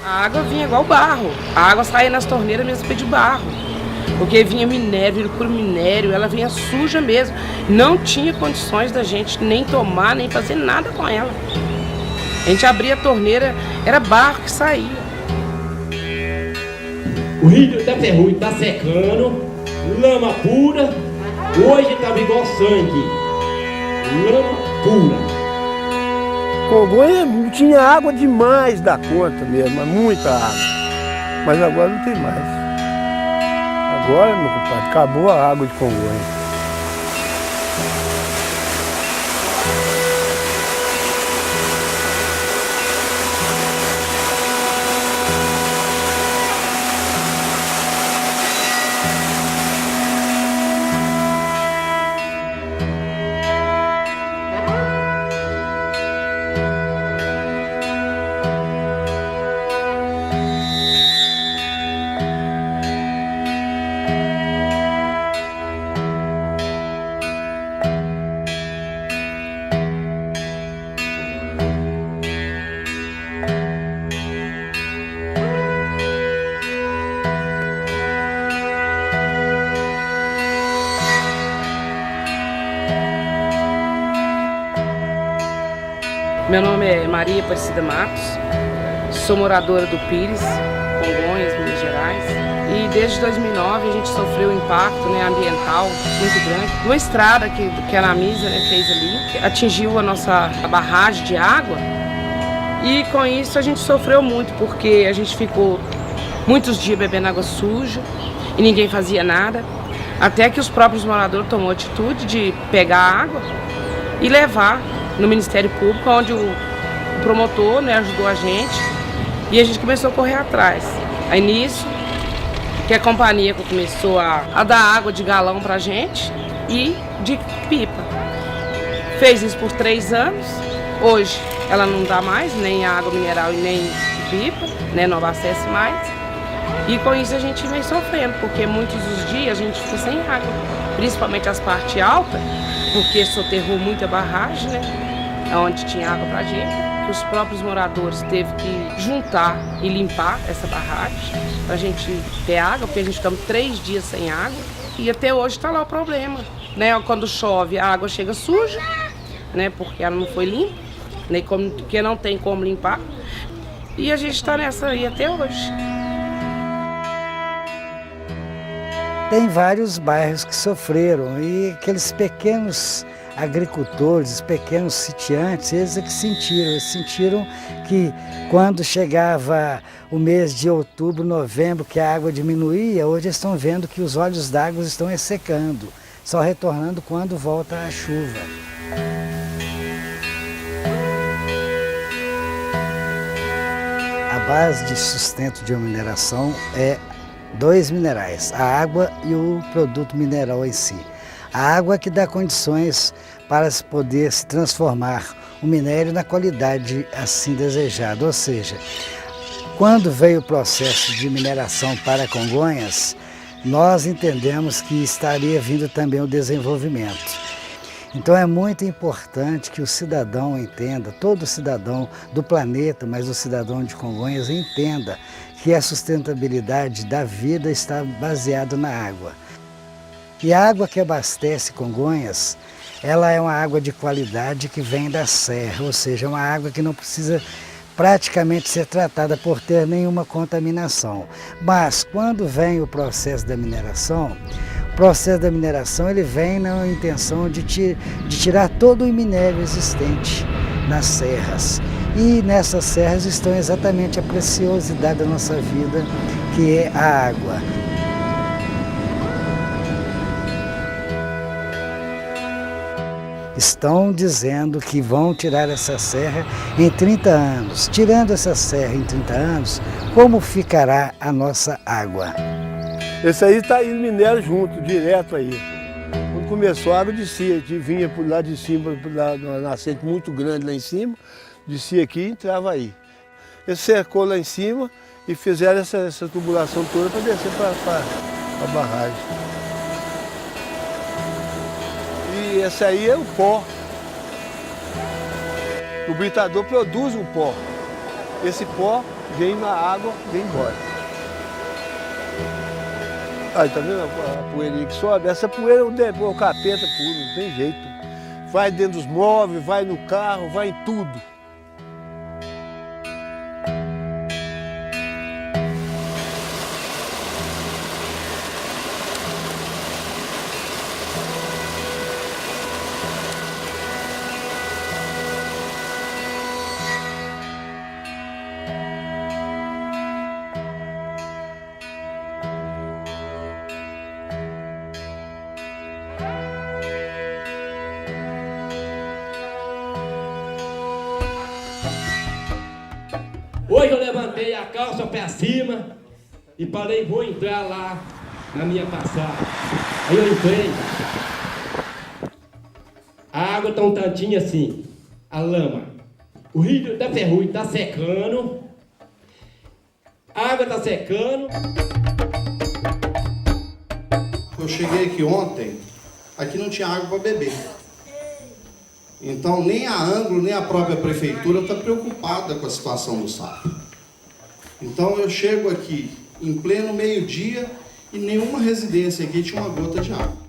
A água vinha igual barro. A água saía nas torneiras mesmo de barro. Porque vinha minério, vinha puro minério, ela vinha suja mesmo. Não tinha condições da gente nem tomar, nem fazer nada com ela. A gente abria a torneira, era barro que saía. O rio da Ferrugem está secando, lama pura, hoje estava igual sangue, lama pura. Congonha tinha água demais da conta mesmo, muita água, mas agora não tem mais. Agora, meu compadre, acabou a água de Congonha. Meu nome é Maria Aparecida Matos, sou moradora do Pires, Congonhas, Minas Gerais. E desde 2009 a gente sofreu um impacto, ambiental muito grande. Uma estrada que a Anamisa fez ali, atingiu a barragem de água. E com isso a gente sofreu muito, porque a gente ficou muitos dias bebendo água suja e ninguém fazia nada. Até que os próprios moradores tomaram a atitude de pegar a água e levar no Ministério Público, onde o promotor ajudou a gente e a gente começou a correr atrás. Aí nisso, que a companhia começou a dar água de galão pra gente e de pipa. Fez isso por 3 anos, hoje ela não dá mais, nem água mineral e nem pipa, não abastece mais. E com isso a gente vem sofrendo, porque muitos dos dias a gente fica sem água, principalmente as partes altas, porque soterrou muita barragem, onde tinha água pra gente, que os próprios moradores teve que juntar e limpar essa barragem pra gente ter água, porque a gente ficamos 3 dias sem água e até hoje tá lá o problema, Quando chove a água chega suja, porque ela não foi limpa, porque não tem como limpar, e a gente tá nessa aí até hoje. Tem vários bairros que sofreram e aqueles pequenos agricultores, pequenos sitiantes, eles é que sentiram que quando chegava o mês de outubro, novembro, que a água diminuía, hoje eles estão vendo que os olhos d'água estão ressecando, só retornando quando volta a chuva. A base de sustento de uma mineração é 2 minerais, a água e o produto mineral em si. A água que dá condições para se poder se transformar o minério na qualidade assim desejada. Ou seja, quando veio o processo de mineração para Congonhas, nós entendemos que estaria vindo também o desenvolvimento. Então é muito importante que o cidadão entenda, todo cidadão do planeta, mas o cidadão de Congonhas entenda que a sustentabilidade da vida está baseada na água. E a água que abastece Congonhas, ela é uma água de qualidade que vem da serra, ou seja, uma água que não precisa praticamente ser tratada por ter nenhuma contaminação. Mas quando vem o processo da mineração, ele vem na intenção de tirar todo o minério existente nas serras. E nessas serras estão exatamente a preciosidade da nossa vida, que é a água. Estão dizendo que vão tirar essa serra em 30 anos. Tirando essa serra em 30 anos, como ficará a nossa água? Esse aí está indo minério junto, direto aí. Quando começou a água descia, vinha por lá de cima, na nascente muito grande lá em cima, descia aqui e entrava aí. Ele cercou lá em cima e fizeram essa tubulação toda para descer para a barragem. E esse aí é o pó. O britador produz o pó. Esse pó vem na água, vem embora. Aí, tá vendo a poeirinha que sobe? Essa poeira é o capeta puro, não tem jeito. Vai dentro dos móveis, vai no carro, vai em tudo. Hoje eu levantei a calça para cima e falei, vou entrar lá na minha passagem. Aí eu entrei. A água está um tantinho assim, a lama. O rio da Ferrugem está secando. A água está secando. Eu cheguei aqui ontem, aqui não tinha água para beber. Então nem a Anglo, nem a própria prefeitura está preocupada com a situação do sapo. Então eu chego aqui em pleno meio-dia e nenhuma residência aqui tinha uma gota de água.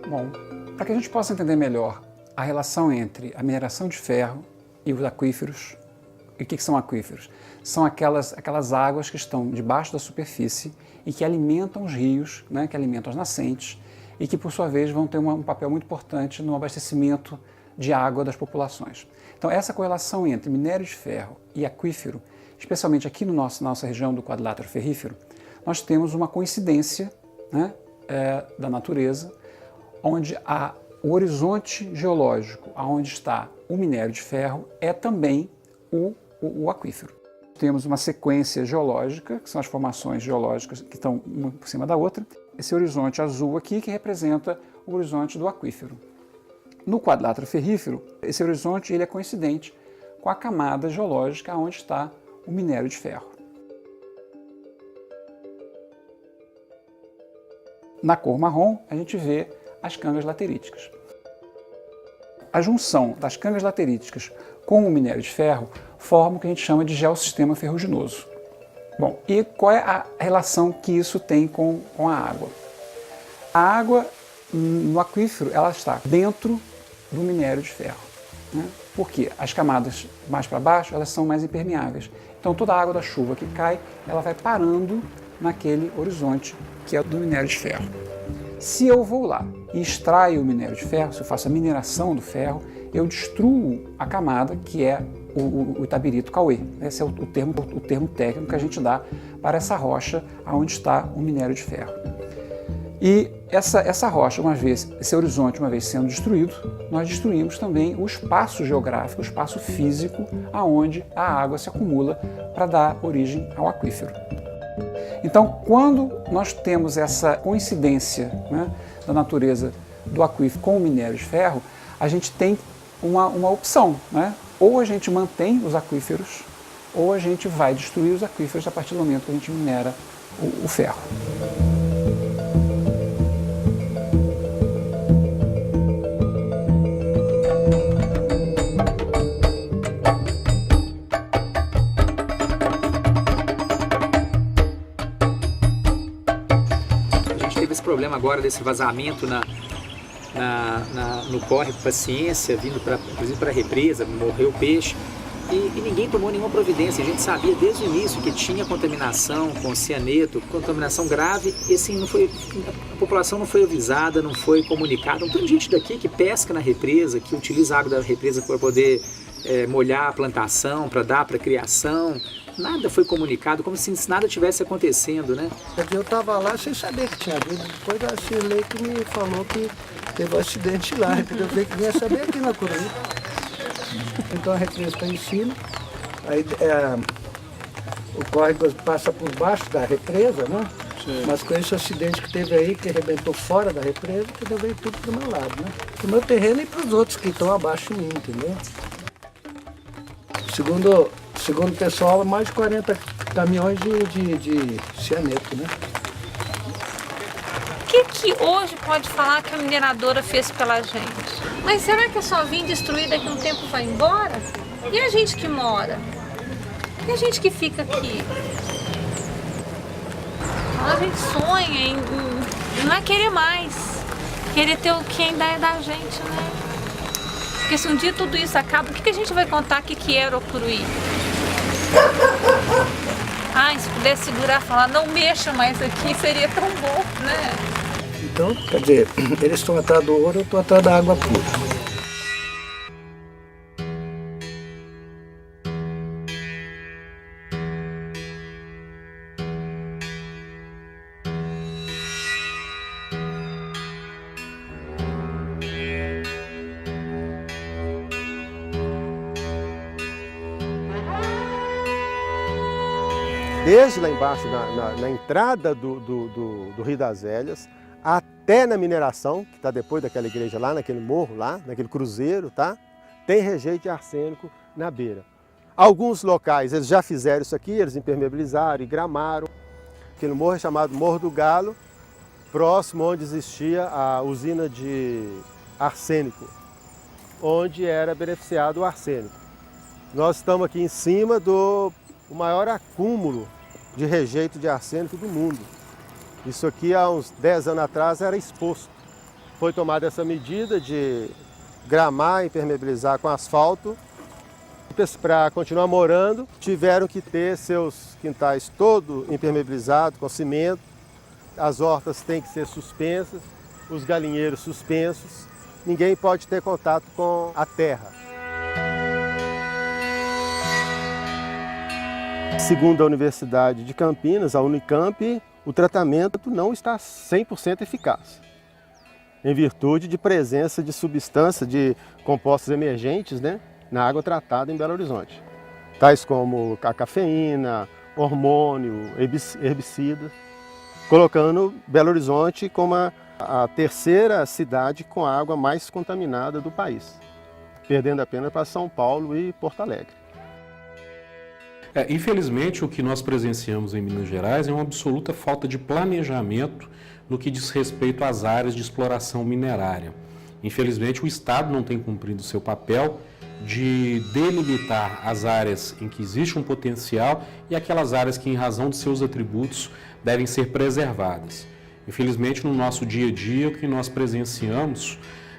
Bom, para que a gente possa entender melhor a relação entre a mineração de ferro e os aquíferos. E o que são aquíferos? São aquelas águas que estão debaixo da superfície e que alimentam os rios, né, que alimentam as nascentes e que, por sua vez, vão ter um papel muito importante no abastecimento de água das populações. Então, essa correlação entre minério de ferro e aquífero, especialmente aqui na nossa região do quadrilátero ferrífero, nós temos uma coincidência, né, da natureza, onde o horizonte geológico, onde está o minério de ferro, é também o aquífero. Temos uma sequência geológica, que são as formações geológicas que estão uma por cima da outra. Esse horizonte azul aqui que representa o horizonte do aquífero. No quadrilátero ferrífero, esse horizonte ele é coincidente com a camada geológica onde está o minério de ferro. Na cor marrom, a gente vê as cangas lateríticas. A junção das cangas lateríticas com o minério de ferro forma o que a gente chama de geossistema ferruginoso. Bom, e qual é a relação que isso tem com a água? A água no aquífero ela está dentro do minério de ferro, né? Porque as camadas mais para baixo elas são mais impermeáveis. Então toda a água da chuva que cai ela vai parando naquele horizonte que é do minério de ferro. Se eu vou lá e extraio o minério de ferro, se eu faço a mineração do ferro, eu destruo a camada que é o itabirito cauê. Esse é o termo técnico que a gente dá para essa rocha onde está o minério de ferro. E essa rocha, esse horizonte, uma vez sendo destruído, nós destruímos também o espaço geográfico, o espaço físico, aonde a água se acumula para dar origem ao aquífero. Então, quando nós temos essa coincidência, né, da natureza do aquífero com o minério de ferro, a gente tem uma opção, né? Ou a gente mantém os aquíferos, ou a gente vai destruir os aquíferos a partir do momento que a gente minera o ferro. Esse problema agora desse vazamento no córrego Paciência, vindo inclusive para a represa, morreu o peixe e ninguém tomou nenhuma providência. A gente sabia desde o início que tinha contaminação com cianeto, contaminação grave, e assim, a população não foi avisada, não foi comunicada. Não tem gente daqui que pesca na represa, que utiliza a água da represa para poder molhar a plantação, para dar para a criação. Nada foi comunicado, como se nada tivesse acontecendo, né? Eu estava lá sem saber que tinha havido. Depois a Cirlei que me falou que teve um acidente lá, entendeu? Eu falei que vinha saber aqui na Coroa. Então a represa está em cima, aí o córrego passa por baixo da represa, né? Sim. Mas com esse acidente que teve aí, que arrebentou fora da represa, entendeu? Veio tudo pro meu lado, né? Pro meu terreno e para os outros que estão abaixo de mim, entendeu? Segundo o pessoal, mais de 40 caminhões de cianeto, né? O que hoje pode falar que a mineradora fez pela gente? Mas será que é só vir destruir daqui a um tempo vai embora? E a gente que mora? E a gente que fica aqui? A gente sonha em não é querer mais, querer ter o que ainda é da gente, né? Porque se um dia tudo isso acaba, o que a gente vai contar que era o Curuí? Ai, se pudesse segurar e falar, não mexa mais aqui, seria tão bom, né? Então, quer dizer, eles estão atrás do ouro, eu estou atrás da água pura. Desde lá embaixo, na entrada do Rio das Velhas, até na mineração, que está depois daquela igreja lá, naquele morro lá, naquele cruzeiro, tá? Tem rejeito de arsênico na beira. Alguns locais eles já fizeram isso aqui, eles impermeabilizaram e gramaram. Aquele morro é chamado Morro do Galo, próximo onde existia a usina de arsênico, onde era beneficiado o arsênico. Nós estamos aqui em cima do maior acúmulo de rejeito de arsênico do mundo. Isso aqui há uns 10 anos atrás era exposto. Foi tomada essa medida de gramar, impermeabilizar com asfalto. Para continuar morando, tiveram que ter seus quintais todo impermeabilizados com cimento. As hortas têm que ser suspensas, os galinheiros suspensos. Ninguém pode ter contato com a terra. Segundo a Universidade de Campinas, a Unicamp, o tratamento não está 100% eficaz, em virtude de presença de substâncias, de compostos emergentes, né, na água tratada em Belo Horizonte, tais como a cafeína, hormônio, herbicidas, colocando Belo Horizonte como a terceira cidade com a água mais contaminada do país, perdendo apenas para São Paulo e Porto Alegre. Infelizmente, o que nós presenciamos em Minas Gerais é uma absoluta falta de planejamento no que diz respeito às áreas de exploração minerária. Infelizmente, o Estado não tem cumprido o seu papel de delimitar as áreas em que existe um potencial e aquelas áreas que, em razão de seus atributos, devem ser preservadas. Infelizmente, no nosso dia a dia, o que nós presenciamos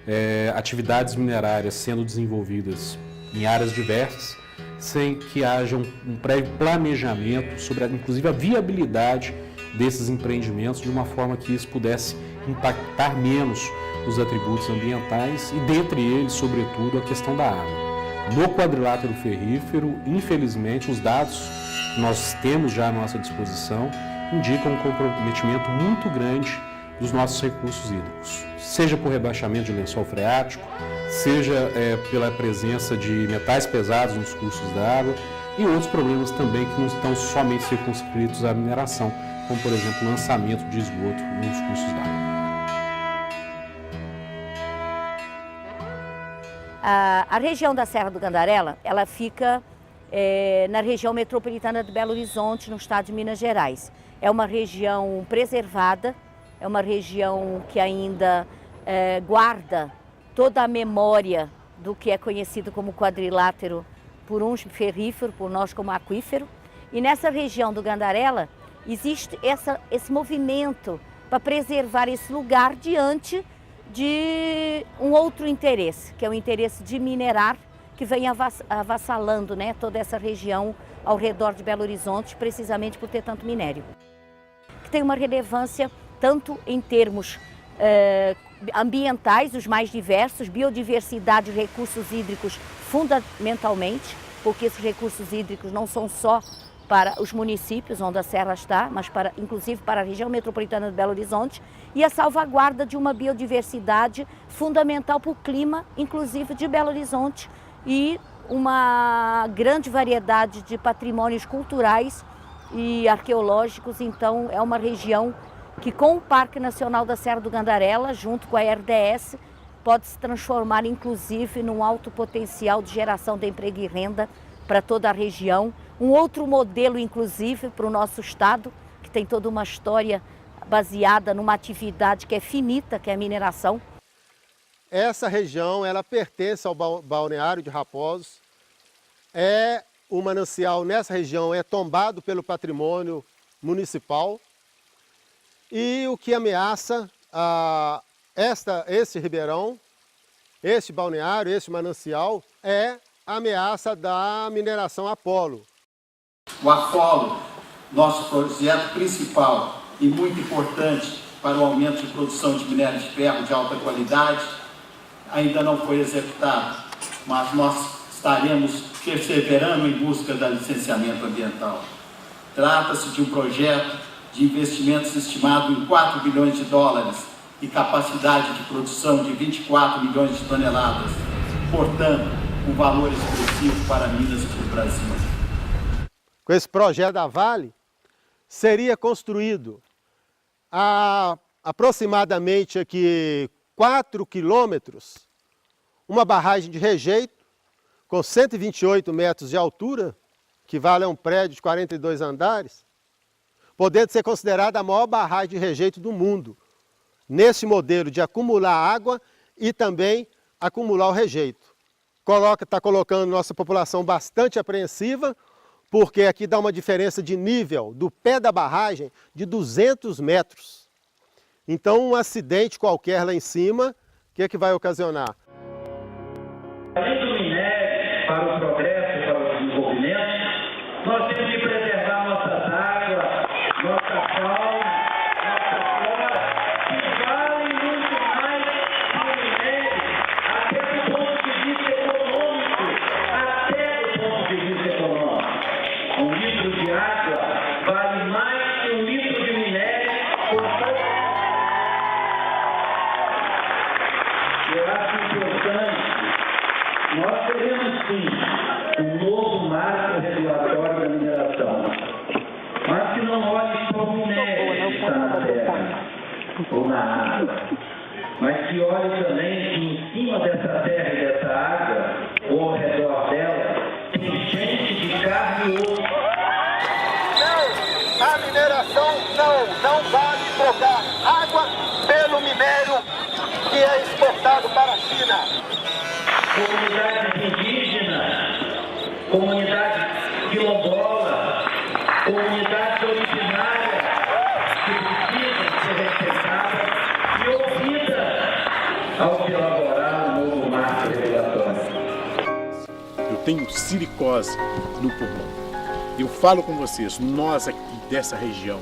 é atividades minerárias sendo desenvolvidas em áreas diversas, sem que haja um prévio planejamento sobre, inclusive, a viabilidade desses empreendimentos, de uma forma que isso pudesse impactar menos os atributos ambientais e, dentre eles, sobretudo, a questão da água. No quadrilátero ferrífero, infelizmente, os dados que nós temos já à nossa disposição indicam um comprometimento muito grande dos nossos recursos hídricos, seja por rebaixamento de lençol freático, seja pela presença de metais pesados nos cursos d'água e outros problemas também que não estão somente circunscritos à mineração, como, por exemplo, o lançamento de esgoto nos cursos d'água. A região da Serra do Gandarela, ela fica na região metropolitana de Belo Horizonte, no estado de Minas Gerais. É uma região preservada, é uma região que ainda guarda toda a memória do que é conhecido como quadrilátero por uns ferrífero, por nós como aquífero. E nessa região do Gandarela existe esse movimento para preservar esse lugar diante de um outro interesse, que é o interesse de minerar, que vem avassalando, né, toda essa região ao redor de Belo Horizonte, precisamente por ter tanto minério. Que tem uma relevância tanto em termos ambientais, os mais diversos, biodiversidade e recursos hídricos fundamentalmente, porque esses recursos hídricos não são só para os municípios onde a serra está, mas inclusive para a região metropolitana de Belo Horizonte, e a salvaguarda de uma biodiversidade fundamental para o clima, inclusive de Belo Horizonte, e uma grande variedade de patrimônios culturais e arqueológicos. Então é uma região que, com o Parque Nacional da Serra do Gandarela, junto com a RDS, pode se transformar inclusive num alto potencial de geração de emprego e renda para toda a região. Um outro modelo, inclusive, para o nosso estado, que tem toda uma história baseada numa atividade que é finita, que é a mineração. Essa região, ela pertence ao balneário de Raposos. O manancial nessa região é tombado pelo patrimônio municipal. E o que ameaça esse ribeirão, esse balneário, esse manancial, é a ameaça da mineração Apolo. O Apolo, nosso projeto principal e muito importante para o aumento de produção de minério de ferro de alta qualidade, ainda não foi executado, mas nós estaremos perseverando em busca do licenciamento ambiental. Trata-se de um projeto de investimentos estimado em 4 bilhões de dólares e capacidade de produção de 24 milhões de toneladas, portanto, um valor expressivo para Minas e para o Brasil. Com esse projeto da Vale, seria construído a aproximadamente aqui 4 quilômetros, uma barragem de rejeito com 128 metros de altura, que vale a um prédio de 42 andares, podendo ser considerada a maior barragem de rejeito do mundo, nesse modelo de acumular água e também acumular o rejeito. Está colocando nossa população bastante apreensiva, porque aqui dá uma diferença de nível do pé da barragem de 200 metros. Então, um acidente qualquer lá em cima, o que é que vai ocasionar? Além do minério, para o progresso, para o desenvolvimento, nós temos que preservar nossas águas, nossa fauna, nossa flora, que valem muito mais que o minério, até do ponto de vista econômico, Um litro de água vale mais que um litro de minério. Eu acho importante, nós teremos sim um novo marco regulatório da mineração, mas que não olhe só o minério que está na terra ou na água, mas que olhe também que em cima dessa terra e dessa água, ou ao redor dela, tem gente de carne e osso. Não, a mineração não vale trocar água pelo minério que é exportado para a China. Comunidades indígenas, comunidades quilombolas, comunidades originárias que precisam ser respeitadas e ouvidas ao se elaborar um novo marco regulatório. Eu tenho silicose no pulmão. Eu falo com vocês, nós aqui dessa região,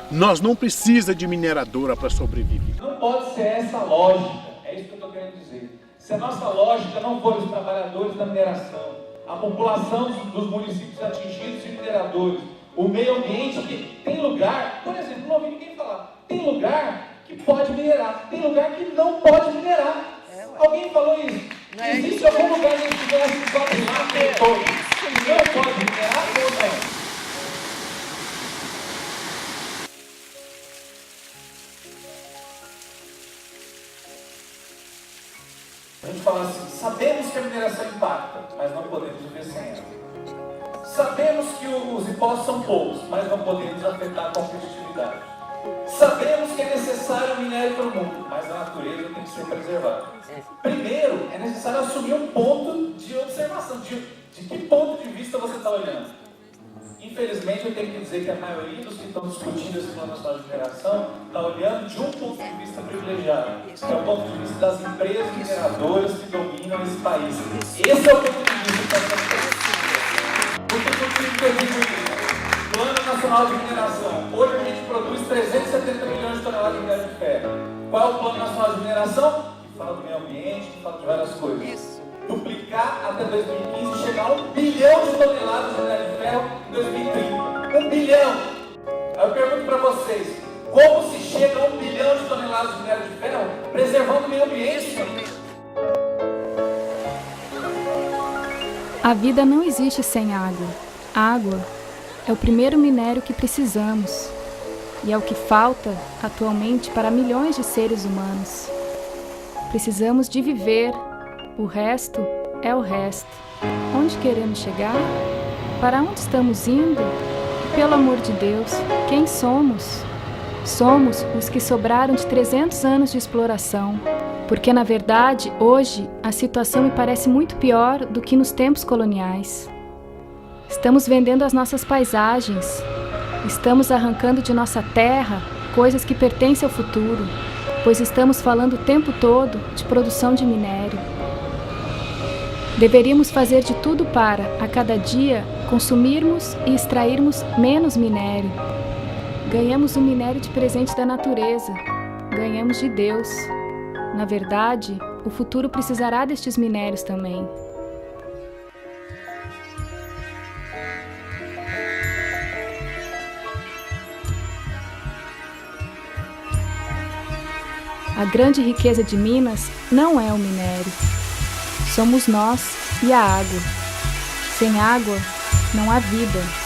nós não precisamos de mineradora para sobreviver. Não pode ser essa lógica, é isso que eu estou querendo dizer. Se a nossa lógica não for os trabalhadores da mineração, a população dos municípios atingidos de mineradores, o meio ambiente, que tem lugar, por exemplo, não ouvi ninguém falar, tem lugar que pode minerar, tem lugar que não pode minerar. Alguém falou isso? Existe algum lugar nesse universo que pode minerar? Tem todos. Não pode minerar ou não? A gente fala assim, sabemos que a mineração impacta, mas não podemos viver sem ela. Sabemos que os impostos são poucos, mas não podemos afetar a competitividade. Sabemos que é necessário minério para o mundo, mas a natureza tem que ser preservada. Primeiro, é necessário assumir um ponto de observação, de que ponto de vista você está olhando. Infelizmente, eu tenho que dizer que a maioria dos que estão discutindo esse plano nacional de mineração está olhando de um ponto de vista privilegiado, que é o ponto de vista das empresas mineradoras que dominam esse país. Esse é o ponto de vista que está sendo. Por que eu digo isso? Plano Nacional de Mineração. Hoje a gente produz 370 milhões de toneladas de minério de ferro. Qual é o Plano Nacional de Mineração? Que fala do meio ambiente, que fala de várias coisas. Duplicar até 2015 e chegar a 1 bilhão de toneladas de minério de ferro em 2030. 1 bilhão! Aí eu pergunto para vocês, como se chega a 1 bilhão de toneladas de minério de ferro preservando o meio ambiente? A vida não existe sem água. A água é o primeiro minério que precisamos e é o que falta atualmente para milhões de seres humanos. Precisamos de viver, o resto é o resto. Onde queremos chegar? Para onde estamos indo? E, pelo amor de Deus, quem somos? Somos os que sobraram de 300 anos de exploração. Porque, na verdade, hoje, a situação me parece muito pior do que nos tempos coloniais. Estamos vendendo as nossas paisagens. Estamos arrancando de nossa terra coisas que pertencem ao futuro, pois estamos falando o tempo todo de produção de minério. Deveríamos fazer de tudo para, a cada dia, consumirmos e extrairmos menos minério. Ganhamos o minério de presente da natureza, ganhamos de Deus. Na verdade, o futuro precisará destes minérios também. A grande riqueza de Minas não é o minério. Somos nós e a água. Sem água, não há vida.